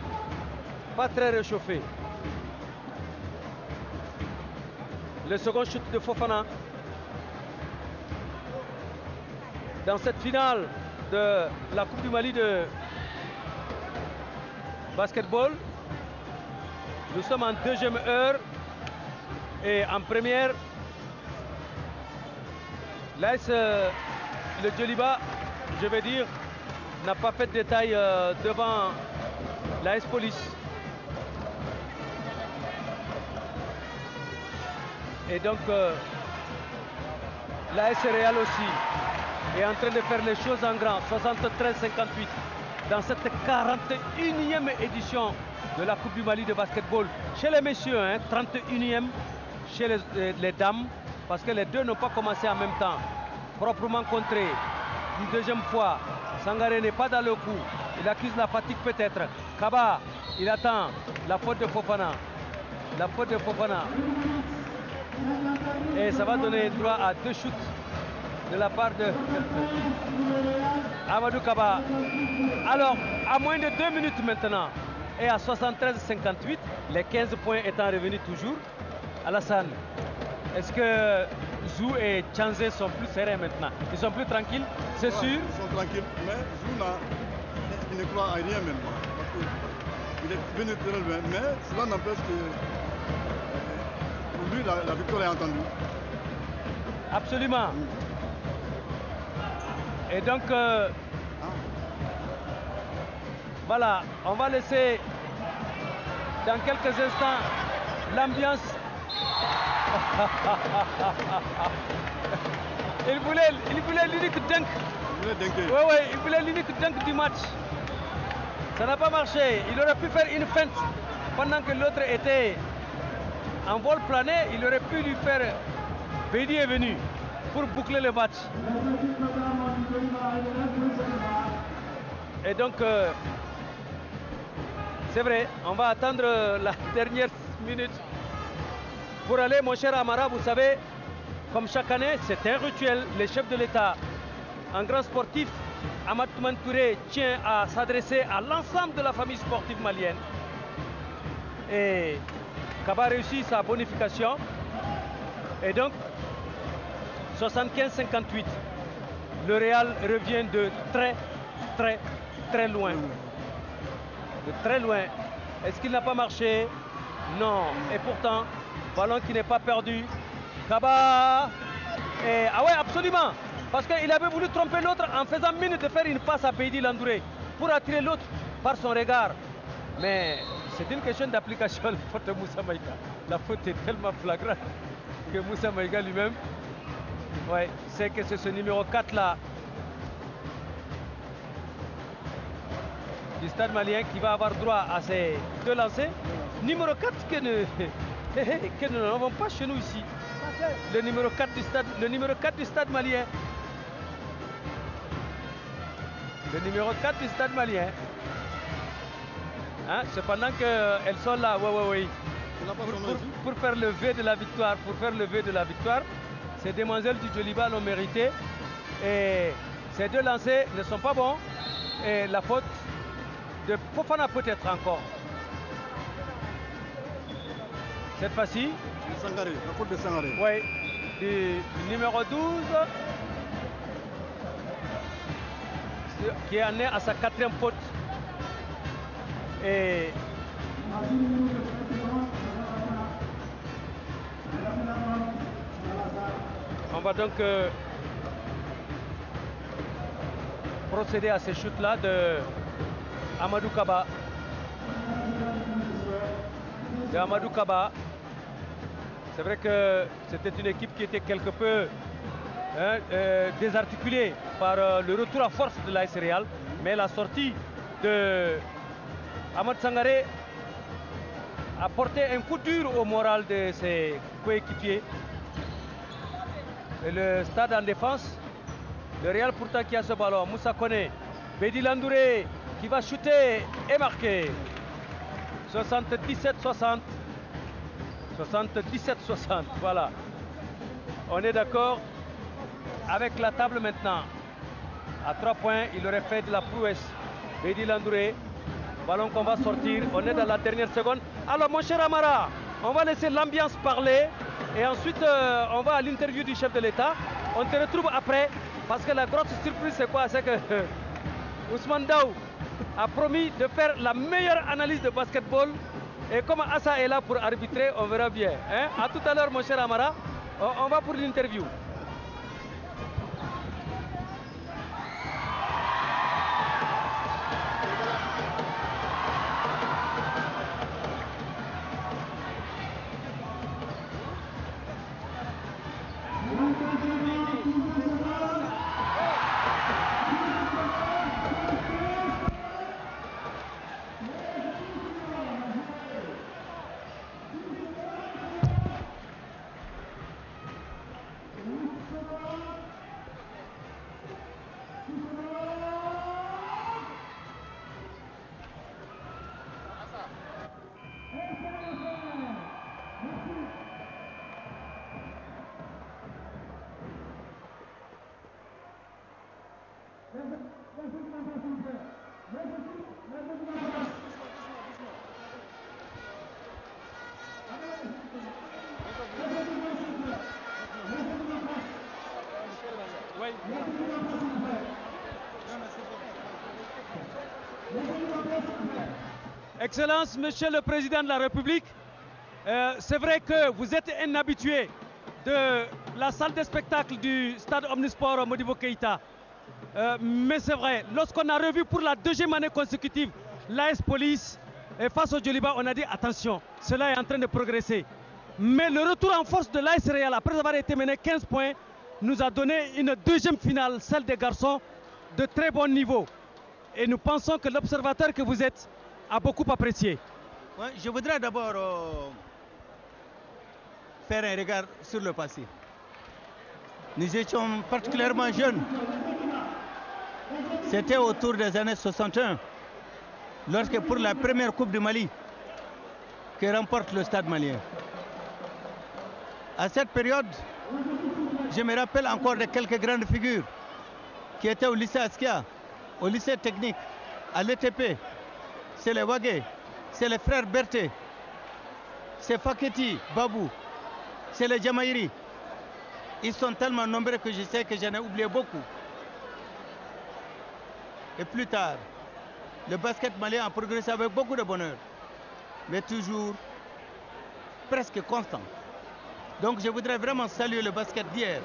Pas très réchauffé. Le second shoot de Fofana. Dans cette finale de la Coupe du Mali de basketball, nous sommes en deuxième heure et en première. L'AS le Djoliba, je vais dire, n'a pas fait de détail devant l'AS Police. Et donc, l'AS Real aussi est en train de faire les choses en grand. 73-58 dans cette 41e édition de la Coupe du Mali de basketball. Chez les messieurs, hein, 31e chez les dames. Parce que les deux n'ont pas commencé en même temps. Proprement contré. Une deuxième fois. Sangaré n'est pas dans le coup. Il accuse la fatigue peut-être. Kaba, il attend la faute de Fofana. La faute de Fofana. Et ça va donner droit à 2 shoots de la part de Amadou Kaba. Alors, à moins de 2 minutes maintenant. Et à 73-58, les 15 points étant revenus toujours. Alassane. Est-ce que Zou et Tchanzé sont plus sereins maintenant? Ils sont plus tranquilles, c'est sûr? Ils sont tranquilles, mais Zou là, il ne croit à rien même. Il est venu très loin, mais cela n'empêche que pour lui, la victoire est entendue. Absolument. Et donc, voilà, on va laisser dans quelques instants l'ambiance. il voulait l'unique dunk. Il voulait l'unique dunk du match. Ça n'a pas marché. Il aurait pu faire une feinte pendant que l'autre était en vol plané. Il aurait pu lui faire Bédi est venu pour boucler le match. Et donc, c'est vrai, on va attendre la dernière minute. Pour aller, mon cher Amara, vous savez, comme chaque année, c'est un rituel. Les chefs de l'État, un grand sportif, Ahmad Toumane Touré, tient à s'adresser à l'ensemble de la famille sportive malienne. Et Kaba réussit sa bonification. Et donc, 75-58, le Real revient de très loin. De très loin. Est-ce qu'il n'a pas marché? Non. Et pourtant, ballon qui n'est pas perdu. Kaba. Et, ah ouais, absolument. Parce qu'il avait voulu tromper l'autre en faisant mine de faire une passe à Bédi Landouré pour attirer l'autre par son regard. Mais c'est une question d'application de la faute de Moussa Maïga. La faute est tellement flagrante que Moussa Maïga lui-même, ouais, c'est que c'est ce numéro 4 là du Stade Malien qui va avoir droit à ces 2 lancers. Numéro 4 que nous n'avons pas chez nous ici. Le numéro 4 du Stade Malien. Le numéro 4 du Stade Malien. Hein, cependant qu'elles sont là, oui. Pour faire le V de la victoire, ces demoiselles du Djoliba l'ont mérité. Et ces 2 lancers ne sont pas bons. Et la faute de Fofana peut-être encore. Cette fois-ci. La faute de Sangaré. Oui, du numéro 12. Qui en est à sa 4e faute. Et on va donc procéder à ces chutes-là de Amadou Kaba. C'est vrai que c'était une équipe qui était quelque peu désarticulée par le retour à force de l'AS Real, mais la sortie de Ahmad Sangaré a porté un coup dur au moral de ses coéquipiers. Et le Stade en défense, le Real pourtant qui a ce ballon, Moussa Koné, Bédi Landouré qui va shooter et marquer. 77-60. 77-60, voilà. On est d'accord avec la table maintenant. À 3 points, il aurait fait de la prouesse. Bédi Landouré, ballon qu'on va sortir. On est dans la dernière seconde. Alors mon cher Amara, on va laisser l'ambiance parler. Et ensuite, on va à l'interview du chef de l'État. On te retrouve après. Parce que la grosse surprise, c'est quoi? C'est que Ousmane Daou a promis de faire la meilleure analyse de basketball. Et comme Assa est là pour arbitrer, on verra bien. Hein? À tout à l'heure, mon cher Amara. On va pour l'interview. Excellence, Monsieur le Président de la République, c'est vrai que vous êtes un habitué de la salle de spectacle du stade Omnisport Modibo Keïta. Mais c'est vrai, lorsqu'on a revu pour la 2e année consécutive l'AS Police face au Djoliba, on a dit attention, cela est en train de progresser. Mais le retour en force de l'AS Real, après avoir été mené 15 points, nous a donné une 2e finale, celle des garçons, de très bon niveau. Et nous pensons que l'observateur que vous êtes a beaucoup apprécié. Ouais, je voudrais d'abord faire un regard sur le passé. Nous étions particulièrement jeunes. C'était autour des années 61, lorsque pour la première Coupe du Mali, que remporte le Stade malien. À cette période, je me rappelle encore de quelques grandes figures qui étaient au lycée Askia, au lycée technique, à l'ETP. C'est les Wagé, c'est les frères Berthe, c'est Faketi, Babou, c'est les Jamaïri. Ils sont tellement nombreux que je sais que j'en ai oublié beaucoup. Et plus tard, le basket malien a progressé avec beaucoup de bonheur, mais toujours presque constant. Donc je voudrais vraiment saluer le basket d'hier.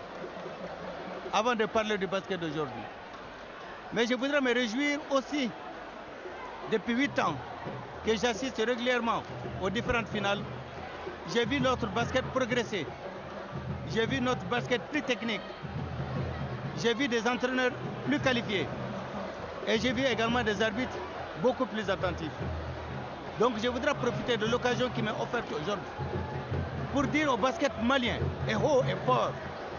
avant de parler du basket d'aujourd'hui. Mais je voudrais me réjouir aussi, depuis 8 ans, que j'assiste régulièrement aux différentes finales. J'ai vu notre basket progresser. J'ai vu notre basket plus technique. J'ai vu des entraîneurs plus qualifiés. Et j'ai vu également des arbitres beaucoup plus attentifs. Donc je voudrais profiter de l'occasion qui m'est offerte aujourd'hui pour dire au basket malien, et haut et fort,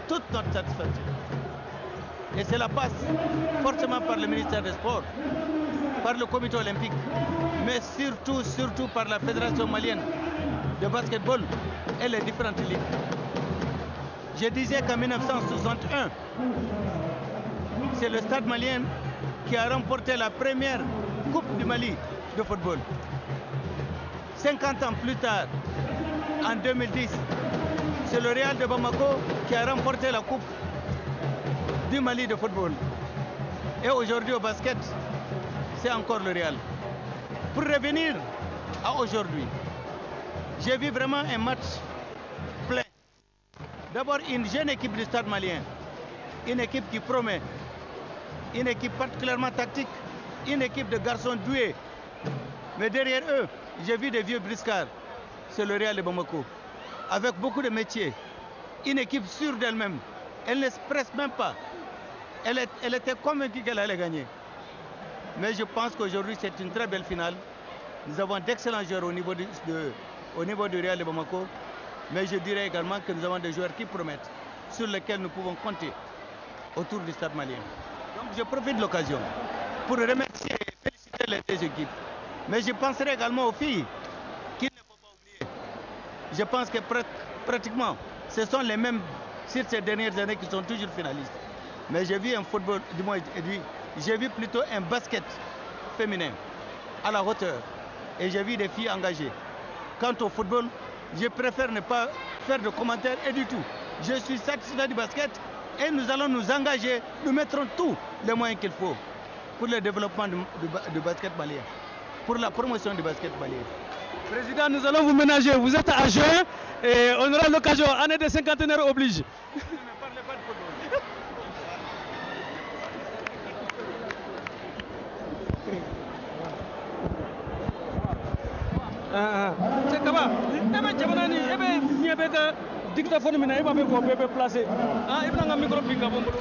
toute notre satisfaction. Et cela passe forcément par le ministère des Sports, par le comité olympique, mais surtout par la Fédération malienne de basketball et les différentes ligues. Je disais qu'en 1961, c'est le Stade malien qui a remporté la première Coupe du Mali de football. 50 ans plus tard, en 2010, c'est le Real de Bamako qui a remporté la Coupe du Mali de football. Et aujourd'hui au basket, c'est encore le Real. Pour revenir à aujourd'hui, j'ai vu vraiment un match plein. D'abord une jeune équipe du Stade malien, une équipe qui promet, une équipe particulièrement tactique, une équipe de garçons doués. Mais derrière eux, j'ai vu des vieux briscards, c'est le Real de Bamako, avec beaucoup de métiers, une équipe sûre d'elle-même, elle ne se presse même pas, elle était convaincue qu'elle allait gagner. Mais je pense qu'aujourd'hui c'est une très belle finale, nous avons d'excellents joueurs au niveau du Real de Bamako, mais je dirais également que nous avons des joueurs qui promettent, sur lesquels nous pouvons compter autour du Stade malien. Donc je profite de l'occasion pour remercier et féliciter les deux équipes. Mais je penserai également aux filles qu'il ne faut pas oublier. Je pense que pratiquement, ce sont les mêmes sur ces dernières années qui sont toujours finalistes. Mais j'ai vu un football, du moins, j'ai vu plutôt un basket féminin à la hauteur. Et j'ai vu des filles engagées. Quant au football, je préfère ne pas faire de commentaires et du tout. Je suis satisfait du basket et nous allons nous engager, nous mettrons tous les moyens qu'il faut pour le développement du basket malien, pour la promotion du basket malien. Président, nous allons vous ménager. Vous êtes à juin et on aura l'occasion. Année de cinquantenaire oblige. Ne parlez pas de football. C'est Kaba. Ebe jamanani ebe niabe ka dictaphone mina eba be ko bebe placer. Ah ebe nga micro pinga bombolo.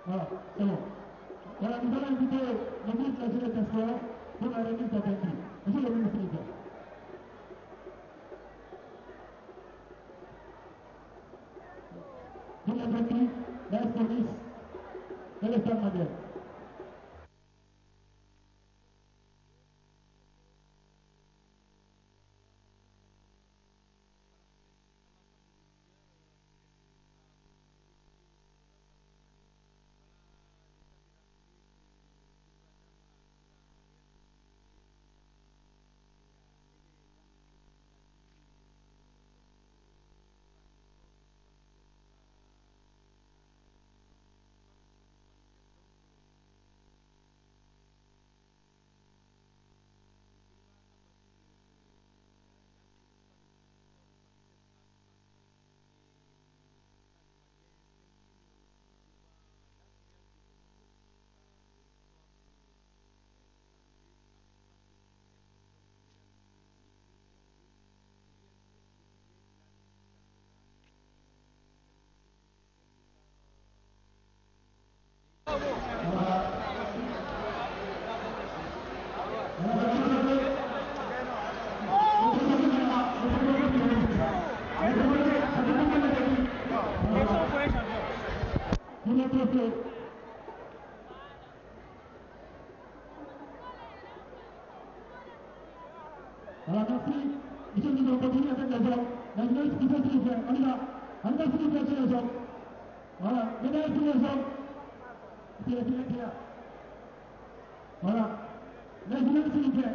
Voilà, c'est bon. Voilà, nous allons inviter le ministre de la Transport pour la remise d'attention. Monsieur le ministre. Pour la remise, la police de l'État malien. La jeunesse qui fait s'il vous plaît. On y va. On va s'il vous plaît sur les hommes. Voilà. Médaille sur les hommes. C'est là. Voilà. La jeunesse s'il vous plaît.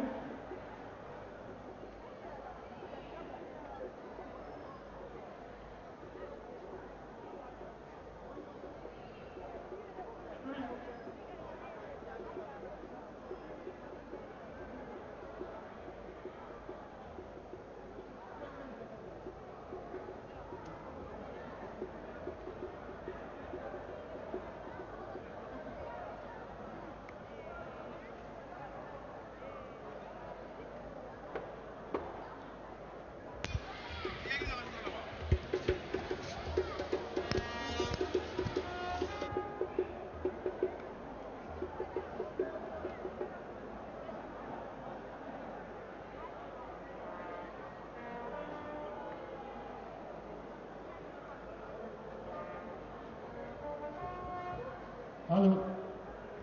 Alors,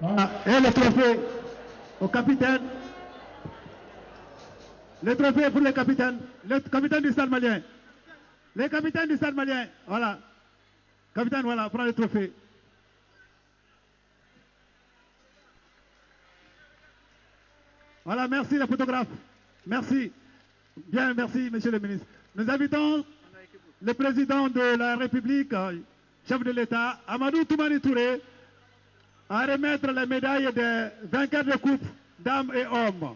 voilà. Et le trophée au capitaine. Le trophée pour le capitaine du Stade Malien. Les capitaines du Stade Malien, voilà. Capitaine, voilà, prends le trophée. Voilà, merci les photographes. Merci. Bien, merci, monsieur le ministre. Nous invitons le président de la République, chef de l'État, Amadou Toumani Touré, à remettre les médailles des vainqueurs de coupe, dames et hommes.